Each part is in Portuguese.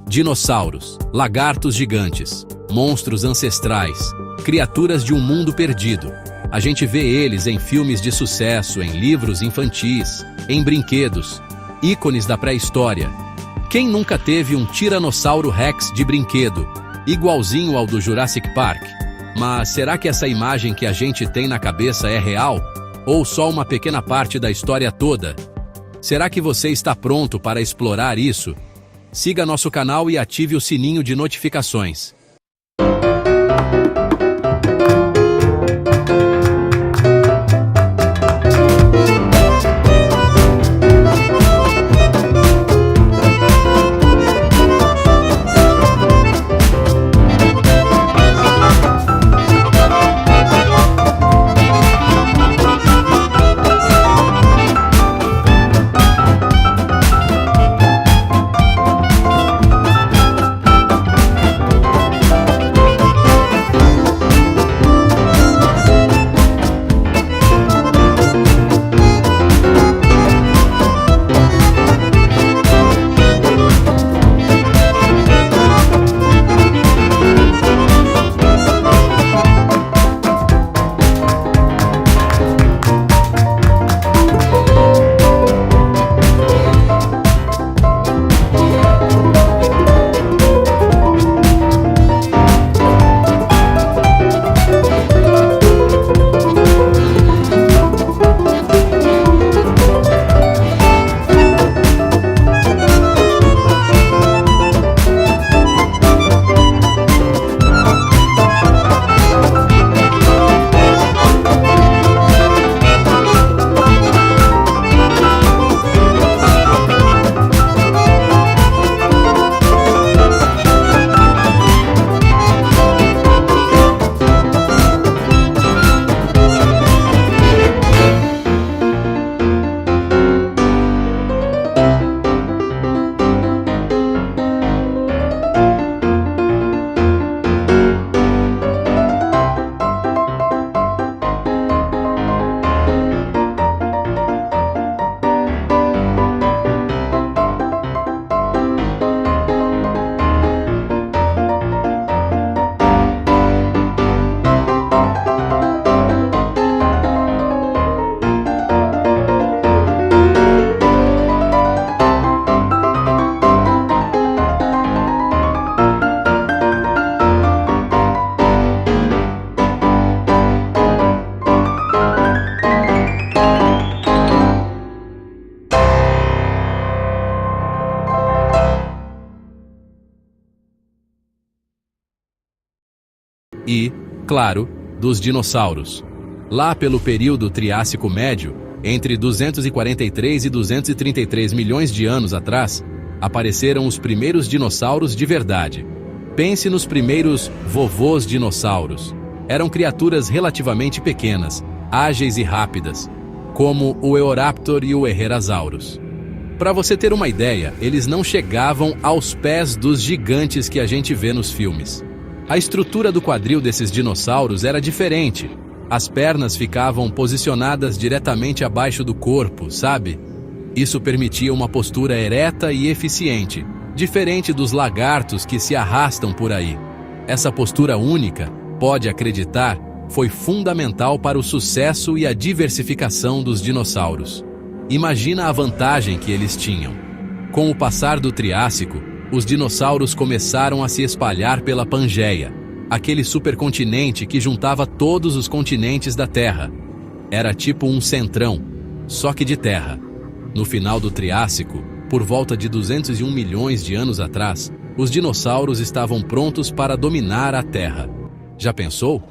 Dinossauros, lagartos gigantes, monstros ancestrais, criaturas de um mundo perdido. A gente vê eles em filmes de sucesso, em livros infantis, em brinquedos, ícones da pré-história. Quem nunca teve um Tiranossauro Rex de brinquedo, igualzinho ao do Jurassic Park? Mas será que essa imagem que a gente tem na cabeça é real? Ou só uma pequena parte da história toda? Será que você está pronto para explorar isso? Siga nosso canal e ative o sininho de notificações. E, claro, dos dinossauros. Lá pelo período Triássico Médio, entre 243 e 233 milhões de anos atrás, apareceram os primeiros dinossauros de verdade. Pense nos primeiros vovôs dinossauros. Eram criaturas relativamente pequenas, ágeis e rápidas, como o Eoraptor e o Herrerasaurus. Para você ter uma ideia, eles não chegavam aos pés dos gigantes que a gente vê nos filmes. A estrutura do quadril desses dinossauros era diferente. As pernas ficavam posicionadas diretamente abaixo do corpo, sabe? Isso permitia uma postura ereta e eficiente, diferente dos lagartos que se arrastam por aí. Essa postura única, pode acreditar, foi fundamental para o sucesso e a diversificação dos dinossauros. Imagina a vantagem que eles tinham. Com o passar do Triássico, os dinossauros começaram a se espalhar pela Pangeia, aquele supercontinente que juntava todos os continentes da Terra. Era tipo um centrão, só que de terra. No final do Triássico, por volta de 201 milhões de anos atrás, os dinossauros estavam prontos para dominar a Terra. Já pensou?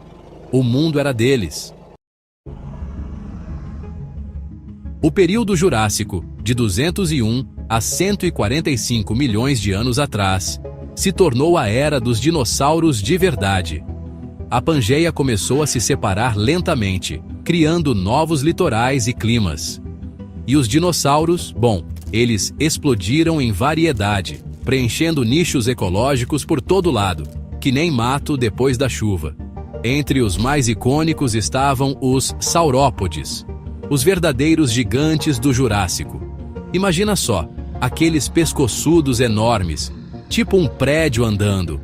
O mundo era deles. O período Jurássico, de 201 a 145 milhões de anos atrás, se tornou a era dos dinossauros de verdade. A Pangeia começou a se separar lentamente, criando novos litorais e climas. E os dinossauros, eles explodiram em variedade, preenchendo nichos ecológicos por todo lado, que nem mato depois da chuva. Entre os mais icônicos estavam os saurópodes, os verdadeiros gigantes do Jurássico. Imagina só, aqueles pescoçudos enormes, tipo um prédio andando.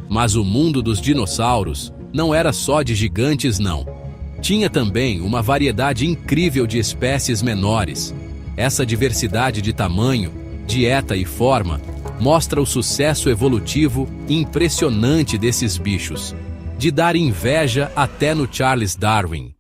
Mas o mundo dos dinossauros não era só de gigantes, não. Tinha também uma variedade incrível de espécies menores. Essa diversidade de tamanho, dieta e forma mostra o sucesso evolutivo impressionante desses bichos, de dar inveja até no Charles Darwin.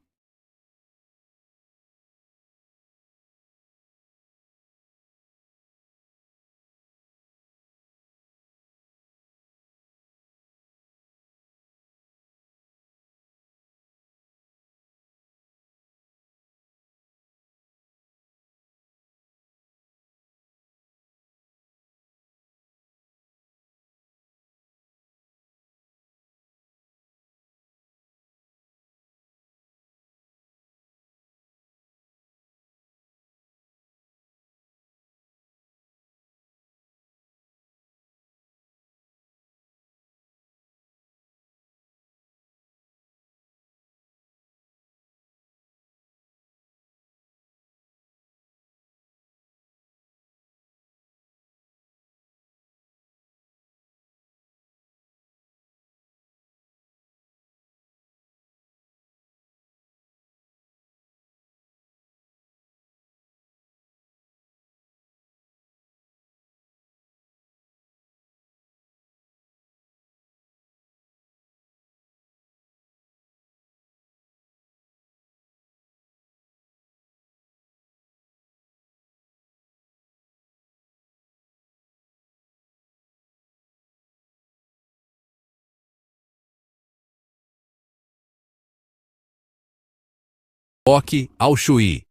Oki ao Chuí.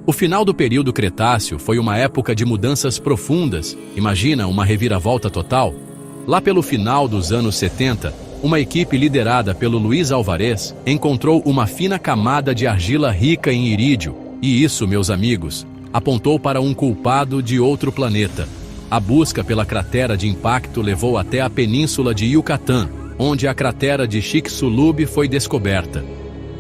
O final do período Cretáceo foi uma época de mudanças profundas. Imagina uma reviravolta total? Lá pelo final dos anos 70, uma equipe liderada pelo Luiz Alvarez encontrou uma fina camada de argila rica em irídio, e isso, meus amigos, apontou para um culpado de outro planeta. A busca pela cratera de impacto levou até a península de Yucatán, onde a cratera de Chicxulub foi descoberta.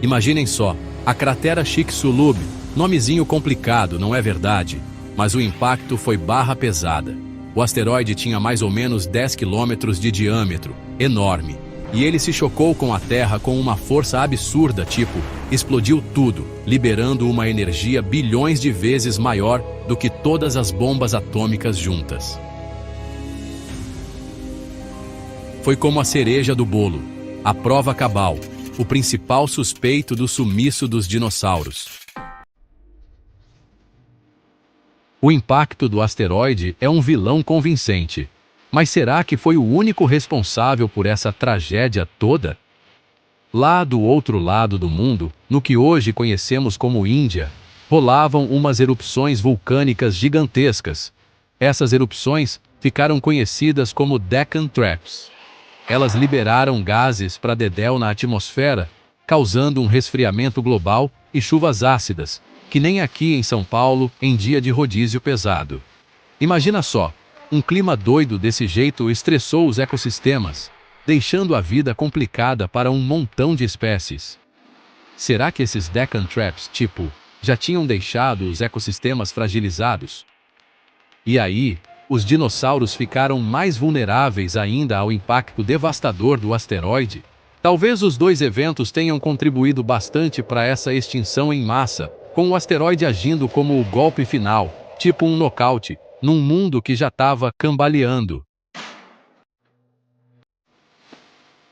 Imaginem só, a cratera Chicxulub, nomezinho complicado, não é verdade? Mas o impacto foi barra pesada. O asteroide tinha mais ou menos 10 quilômetros de diâmetro, enorme. E ele se chocou com a Terra com uma força absurda, tipo, explodiu tudo, liberando uma energia bilhões de vezes maior do que todas as bombas atômicas juntas. Foi como a cereja do bolo, a prova cabal, o principal suspeito do sumiço dos dinossauros. O impacto do asteroide é um vilão convincente. Mas será que foi o único responsável por essa tragédia toda? Lá do outro lado do mundo, no que hoje conhecemos como Índia, rolavam umas erupções vulcânicas gigantescas. Essas erupções ficaram conhecidas como Deccan Traps. Elas liberaram gases para dedéu na atmosfera, causando um resfriamento global e chuvas ácidas, que nem aqui em São Paulo em dia de rodízio pesado. Imagina só, um clima doido desse jeito estressou os ecossistemas, deixando a vida complicada para um montão de espécies. Será que esses Deccan Traps, já tinham deixado os ecossistemas fragilizados? E aí, os dinossauros ficaram mais vulneráveis ainda ao impacto devastador do asteroide? Talvez os dois eventos tenham contribuído bastante para essa extinção em massa, com o asteroide agindo como o golpe final, tipo um nocaute, num mundo que já estava cambaleando.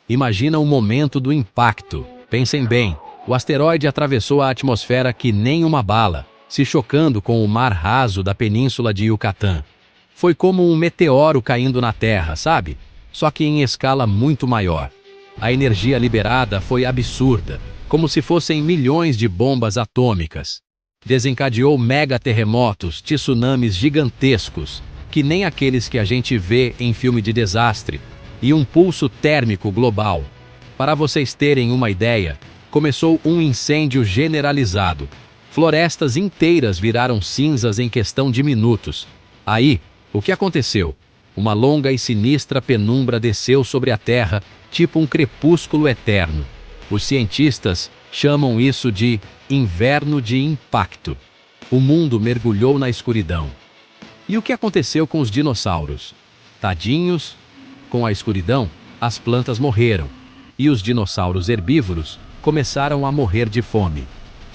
Imagina o momento do impacto. Pensem bem, o asteroide atravessou a atmosfera que nem uma bala, se chocando com o mar raso da península de Yucatán. Foi como um meteoro caindo na Terra, sabe? Só que em escala muito maior. A energia liberada foi absurda, como se fossem milhões de bombas atômicas. Desencadeou megaterremotos, tsunamis gigantescos, que nem aqueles que a gente vê em filme de desastre, e um pulso térmico global. Para vocês terem uma ideia, começou um incêndio generalizado. Florestas inteiras viraram cinzas em questão de minutos. Aí, o que aconteceu? Uma longa e sinistra penumbra desceu sobre a Terra, tipo um crepúsculo eterno. Os cientistas chamam isso de inverno de impacto. O mundo mergulhou na escuridão. E o que aconteceu com os dinossauros? Tadinhos, com a escuridão, as plantas morreram, e os dinossauros herbívoros começaram a morrer de fome.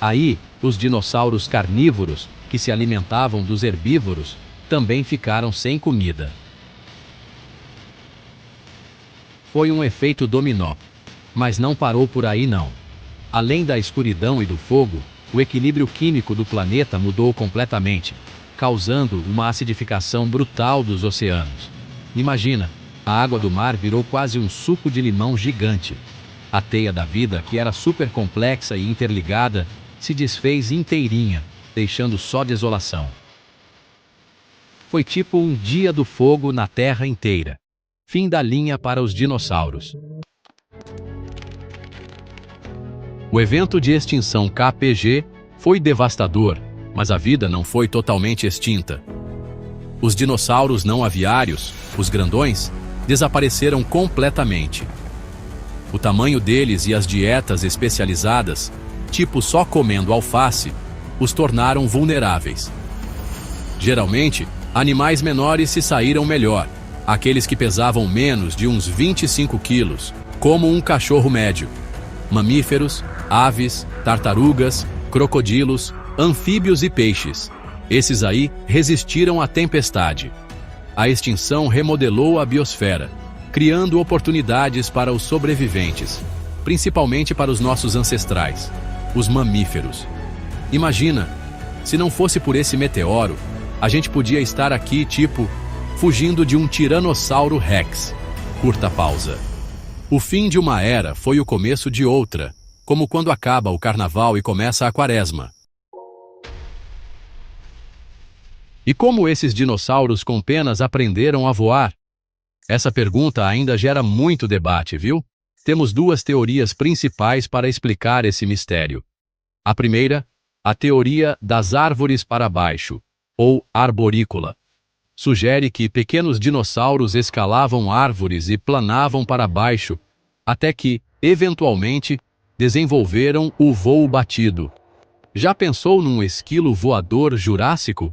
Aí, os dinossauros carnívoros, que se alimentavam dos herbívoros, também ficaram sem comida. Foi um efeito dominó. Mas não parou por aí não. Além da escuridão e do fogo, o equilíbrio químico do planeta mudou completamente, causando uma acidificação brutal dos oceanos. Imagina, a água do mar virou quase um suco de limão gigante. A teia da vida, que era super complexa e interligada, se desfez inteirinha, deixando só desolação. Foi tipo um dia do fogo na Terra inteira. Fim da linha para os dinossauros. O evento de extinção KPG foi devastador, mas a vida não foi totalmente extinta. Os dinossauros não aviários, os grandões, desapareceram completamente. O tamanho deles e as dietas especializadas, tipo só comendo alface, os tornaram vulneráveis. Geralmente, animais menores se saíram melhor, aqueles que pesavam menos de uns 25 quilos, como um cachorro médio. Mamíferos, aves, tartarugas, crocodilos, anfíbios e peixes. Esses aí resistiram à tempestade. A extinção remodelou a biosfera, criando oportunidades para os sobreviventes, principalmente para os nossos ancestrais, os mamíferos. Imagina, se não fosse por esse meteoro, a gente podia estar aqui, tipo, fugindo de um Tiranossauro Rex. Curta pausa. O fim de uma era foi o começo de outra, como quando acaba o carnaval e começa a quaresma. E como esses dinossauros com penas aprenderam a voar? Essa pergunta ainda gera muito debate, viu? Temos duas teorias principais para explicar esse mistério. A primeira, a teoria das árvores para baixo, ou arborícola. Sugere que pequenos dinossauros escalavam árvores e planavam para baixo, até que, eventualmente, desenvolveram o voo batido. Já pensou num esquilo voador jurássico?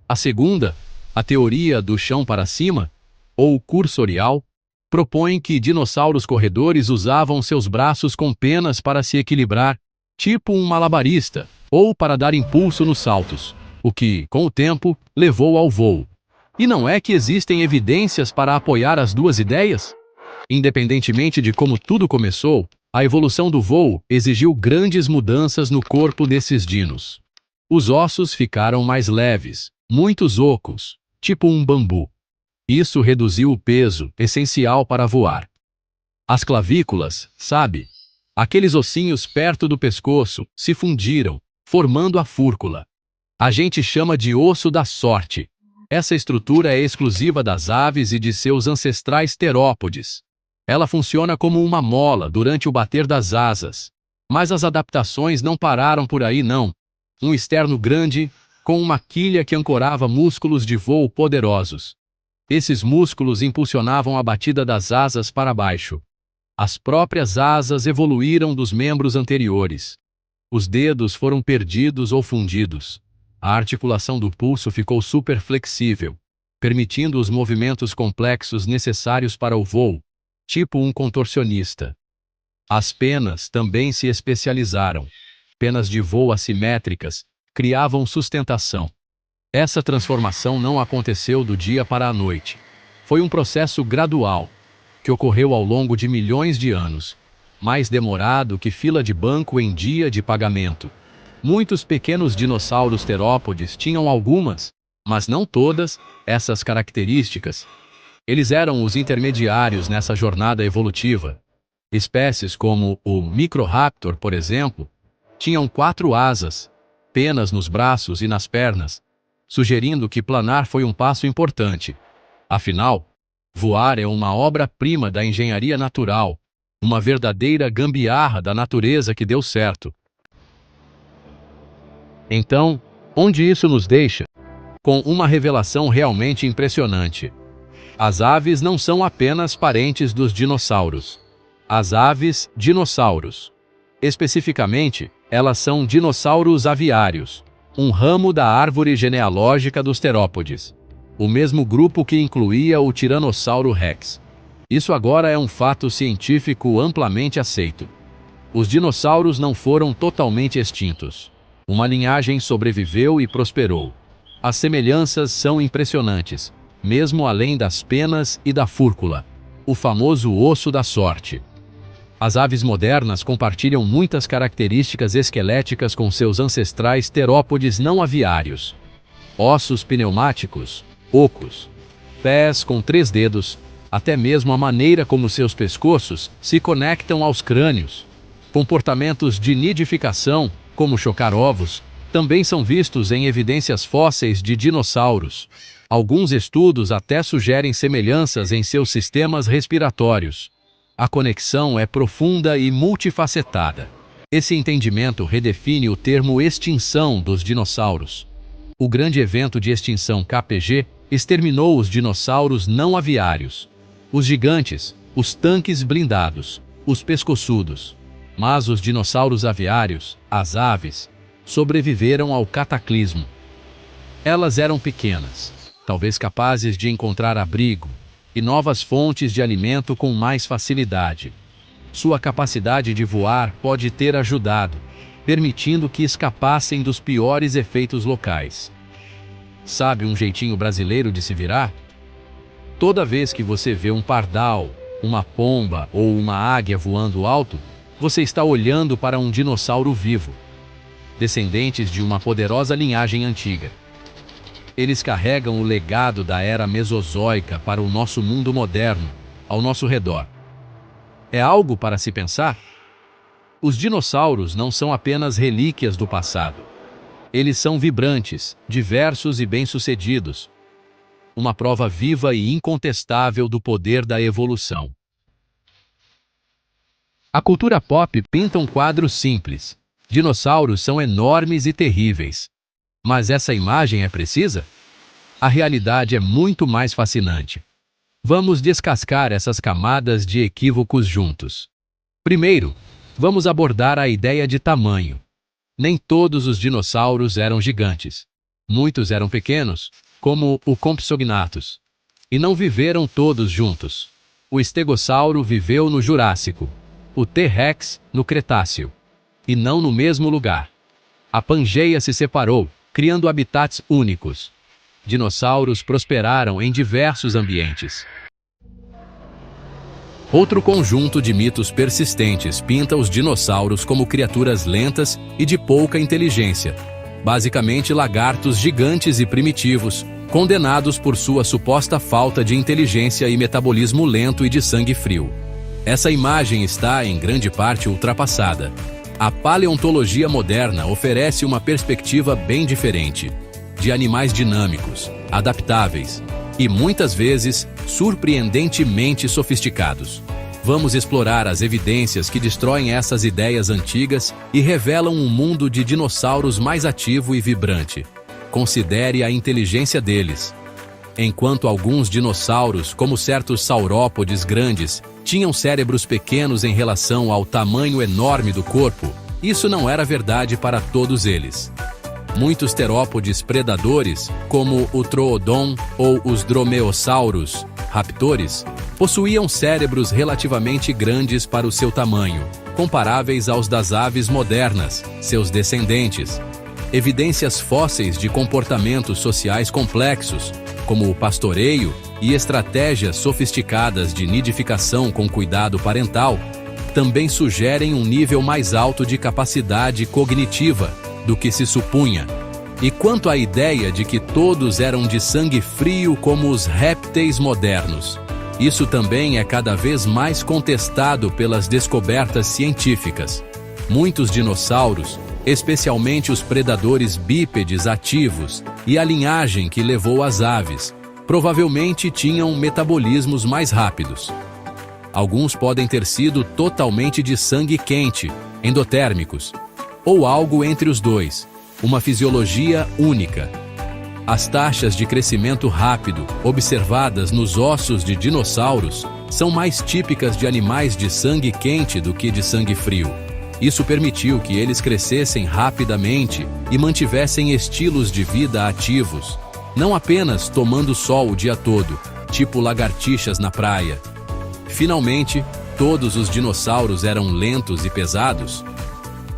A segunda, a teoria do chão para cima, ou cursorial, propõe que dinossauros corredores usavam seus braços com penas para se equilibrar, tipo um malabarista, ou para dar impulso nos saltos, o que, com o tempo, levou ao voo. E não é que existem evidências para apoiar as duas ideias? Independentemente de como tudo começou, a evolução do voo exigiu grandes mudanças no corpo desses dinos. Os ossos ficaram mais leves, muito ocos, tipo um bambu. Isso reduziu o peso, essencial para voar. As clavículas, sabe? Aqueles ossinhos perto do pescoço, se fundiram, formando a fúrcula. A gente chama de osso da sorte. Essa estrutura é exclusiva das aves e de seus ancestrais terópodes. Ela funciona como uma mola durante o bater das asas. Mas as adaptações não pararam por aí não. Um externo grande, com uma quilha que ancorava músculos de voo poderosos. Esses músculos impulsionavam a batida das asas para baixo. As próprias asas evoluíram dos membros anteriores. Os dedos foram perdidos ou fundidos. A articulação do pulso ficou super flexível, permitindo os movimentos complexos necessários para o voo, tipo um contorcionista. As penas também se especializaram. Penas de voo assimétricas criavam sustentação. Essa transformação não aconteceu do dia para a noite. Foi um processo gradual, que ocorreu ao longo de milhões de anos, mais demorado que fila de banco em dia de pagamento. Muitos pequenos dinossauros terópodes tinham algumas, mas não todas, essas características. Eles eram os intermediários nessa jornada evolutiva. Espécies como o Microraptor, por exemplo, tinham 4 asas, penas nos braços e nas pernas, sugerindo que planar foi um passo importante. Afinal, voar é uma obra-prima da engenharia natural, uma verdadeira gambiarra da natureza que deu certo. Então, onde isso nos deixa? Com uma revelação realmente impressionante. As aves não são apenas parentes dos dinossauros. As aves, dinossauros. Especificamente, elas são dinossauros aviários. um ramo da árvore genealógica dos terópodes, o mesmo grupo que incluía o Tiranossauro Rex. Isso agora é um fato científico amplamente aceito. Os dinossauros não foram totalmente extintos. Uma linhagem sobreviveu e prosperou. As semelhanças são impressionantes, mesmo além das penas e da fúrcula, o famoso osso da sorte. As aves modernas compartilham muitas características esqueléticas com seus ancestrais terópodes não aviários. Ossos pneumáticos, ocos, pés com 3 dedos, até mesmo a maneira como seus pescoços se conectam aos crânios. Comportamentos de nidificação, como chocar ovos, também são vistos em evidências fósseis de dinossauros. Alguns estudos até sugerem semelhanças em seus sistemas respiratórios. A conexão é profunda e multifacetada. Esse entendimento redefine o termo extinção dos dinossauros. O grande evento de extinção KPG exterminou os dinossauros não aviários, os gigantes, os tanques blindados, os pescoçudos. Mas os dinossauros aviários, as aves, sobreviveram ao cataclismo. Elas eram pequenas, talvez capazes de encontrar abrigo e novas fontes de alimento com mais facilidade. Sua capacidade de voar pode ter ajudado, permitindo que escapassem dos piores efeitos locais. Sabe um jeitinho brasileiro de se virar? Toda vez que você vê um pardal, uma pomba ou uma águia voando alto, você está olhando para um dinossauro vivo, descendentes de uma poderosa linhagem antiga. Eles carregam o legado da era mesozoica para o nosso mundo moderno, ao nosso redor. É algo para se pensar? Os dinossauros não são apenas relíquias do passado. Eles são vibrantes, diversos e bem-sucedidos. Uma prova viva e incontestável do poder da evolução. A cultura pop pinta um quadro simples. Dinossauros são enormes e terríveis. Mas essa imagem é precisa? A realidade é muito mais fascinante. Vamos descascar essas camadas de equívocos juntos. Primeiro, vamos abordar a ideia de tamanho. Nem todos os dinossauros eram gigantes. Muitos eram pequenos, como o Compsognathus. E não viveram todos juntos. O estegossauro viveu no Jurássico. O T-Rex no Cretáceo, e não no mesmo lugar. A Pangeia se separou, criando habitats únicos. Dinossauros prosperaram em diversos ambientes. Outro conjunto de mitos persistentes pinta os dinossauros como criaturas lentas e de pouca inteligência, basicamente lagartos gigantes e primitivos, condenados por sua suposta falta de inteligência e metabolismo lento e de sangue frio. Essa imagem está, em grande parte, ultrapassada. A paleontologia moderna oferece uma perspectiva bem diferente, de animais dinâmicos, adaptáveis e, muitas vezes, surpreendentemente sofisticados. Vamos explorar as evidências que destroem essas ideias antigas e revelam um mundo de dinossauros mais ativo e vibrante. Considere a inteligência deles. Enquanto alguns dinossauros, como certos saurópodes grandes, tinham cérebros pequenos em relação ao tamanho enorme do corpo, isso não era verdade para todos eles. Muitos terópodes predadores, como o Troodon ou os dromeossauros raptores, possuíam cérebros relativamente grandes para o seu tamanho, comparáveis aos das aves modernas, seus descendentes. Evidências fósseis de comportamentos sociais complexos, como o pastoreio e estratégias sofisticadas de nidificação com cuidado parental, também sugerem um nível mais alto de capacidade cognitiva do que se supunha. E quanto à ideia de que todos eram de sangue frio como os répteis modernos, isso também é cada vez mais contestado pelas descobertas científicas. Muitos dinossauros, especialmente os predadores bípedes ativos e a linhagem que levou as aves, provavelmente tinham metabolismos mais rápidos. Alguns podem ter sido totalmente de sangue quente, endotérmicos, ou algo entre os dois, uma fisiologia única. As taxas de crescimento rápido observadas nos ossos de dinossauros são mais típicas de animais de sangue quente do que de sangue frio. Isso permitiu que eles crescessem rapidamente e mantivessem estilos de vida ativos, não apenas tomando sol o dia todo, tipo lagartixas na praia. Finalmente, todos os dinossauros eram lentos e pesados?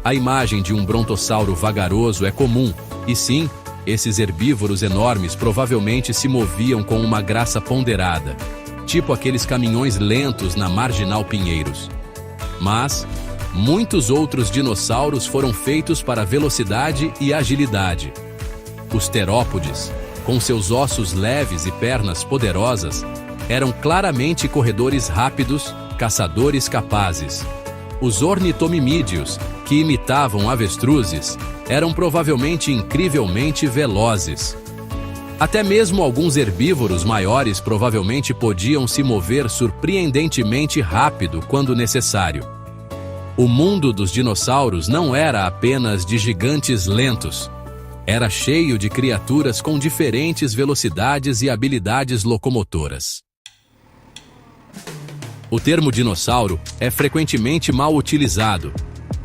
A imagem de um brontossauro vagaroso é comum, e sim, esses herbívoros enormes provavelmente se moviam com uma graça ponderada, tipo aqueles caminhões lentos na Marginal Pinheiros. Mas muitos outros dinossauros foram feitos para velocidade e agilidade. Os terópodes, com seus ossos leves e pernas poderosas, eram claramente corredores rápidos, caçadores capazes. Os ornitomimídeos, que imitavam avestruzes, eram provavelmente incrivelmente velozes. Até mesmo alguns herbívoros maiores provavelmente podiam se mover surpreendentemente rápido quando necessário. O mundo dos dinossauros não era apenas de gigantes lentos. Era cheio de criaturas com diferentes velocidades e habilidades locomotoras. O termo dinossauro é frequentemente mal utilizado.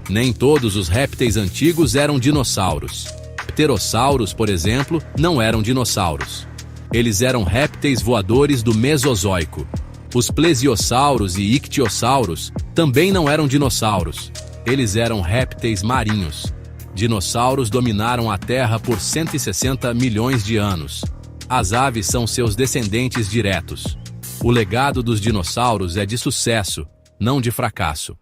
Nem todos os répteis antigos eram dinossauros. Pterossauros, por exemplo, não eram dinossauros. Eles eram répteis voadores do Mesozoico. Os plesiosauros e ictiossauros também não eram dinossauros. Eles eram répteis marinhos. Dinossauros dominaram a Terra por 160 milhões de anos. As aves são seus descendentes diretos. O legado dos dinossauros é de sucesso, não de fracasso.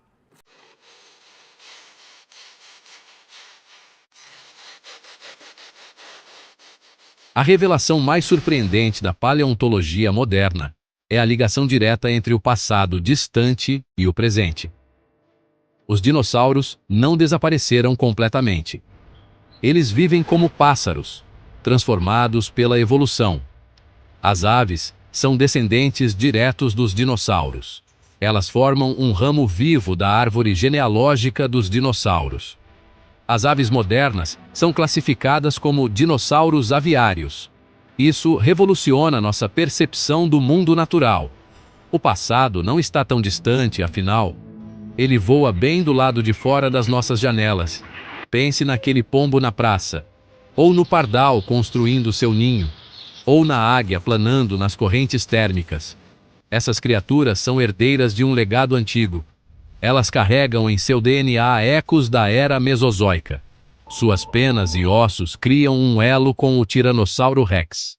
A revelação mais surpreendente da paleontologia moderna é a ligação direta entre o passado distante e o presente. Os dinossauros não desapareceram completamente. Eles vivem como pássaros, transformados pela evolução. As aves são descendentes diretos dos dinossauros. Elas formam um ramo vivo da árvore genealógica dos dinossauros. As aves modernas são classificadas como dinossauros aviários. Isso revoluciona nossa percepção do mundo natural. O passado não está tão distante, afinal. Ele voa bem do lado de fora das nossas janelas. Pense naquele pombo na praça, ou no pardal construindo seu ninho, ou na águia planando nas correntes térmicas. Essas criaturas são herdeiras de um legado antigo. Elas carregam em seu DNA ecos da era mesozoica. Suas penas e ossos criam um elo com o Tiranossauro Rex.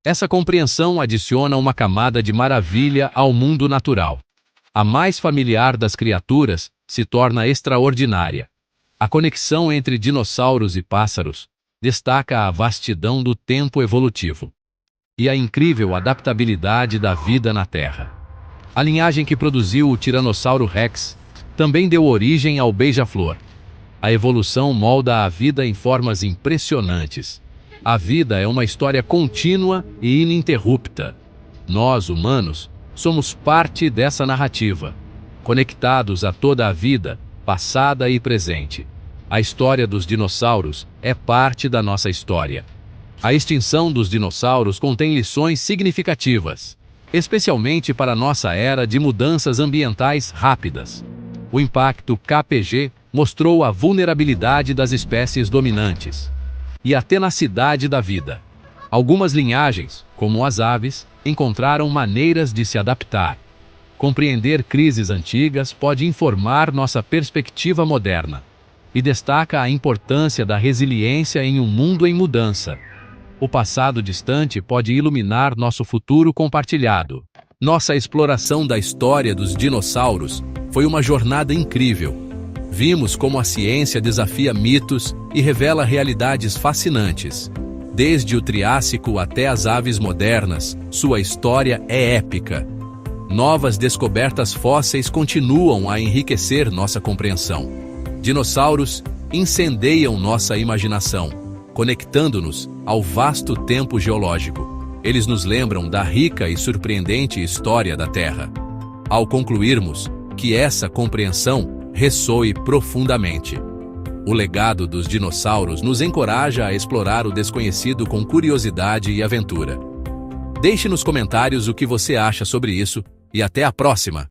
Essa compreensão adiciona uma camada de maravilha ao mundo natural. A mais familiar das criaturas se torna extraordinária. A conexão entre dinossauros e pássaros destaca a vastidão do tempo evolutivo e a incrível adaptabilidade da vida na Terra. A linhagem que produziu o Tiranossauro Rex também deu origem ao beija-flor. A evolução molda a vida em formas impressionantes. A vida é uma história contínua e ininterrupta. Nós, humanos, somos parte dessa narrativa, conectados a toda a vida, passada e presente. A história dos dinossauros é parte da nossa história. A extinção dos dinossauros contém lições significativas, especialmente para nossa era de mudanças ambientais rápidas. O impacto KPG mostrou a vulnerabilidade das espécies dominantes e a tenacidade da vida. Algumas linhagens, como as aves, encontraram maneiras de se adaptar. Compreender crises antigas pode informar nossa perspectiva moderna e destaca a importância da resiliência em um mundo em mudança. O passado distante pode iluminar nosso futuro compartilhado. Nossa exploração da história dos dinossauros foi uma jornada incrível. Vimos como a ciência desafia mitos e revela realidades fascinantes. Desde o Triássico até as aves modernas, sua história é épica. Novas descobertas fósseis continuam a enriquecer nossa compreensão. Dinossauros incendeiam nossa imaginação, conectando-nos ao vasto tempo geológico. Eles nos lembram da rica e surpreendente história da Terra. Ao concluirmos, que essa compreensão ressoe profundamente. O legado dos dinossauros nos encoraja a explorar o desconhecido com curiosidade e aventura. Deixe nos comentários o que você acha sobre isso e até a próxima!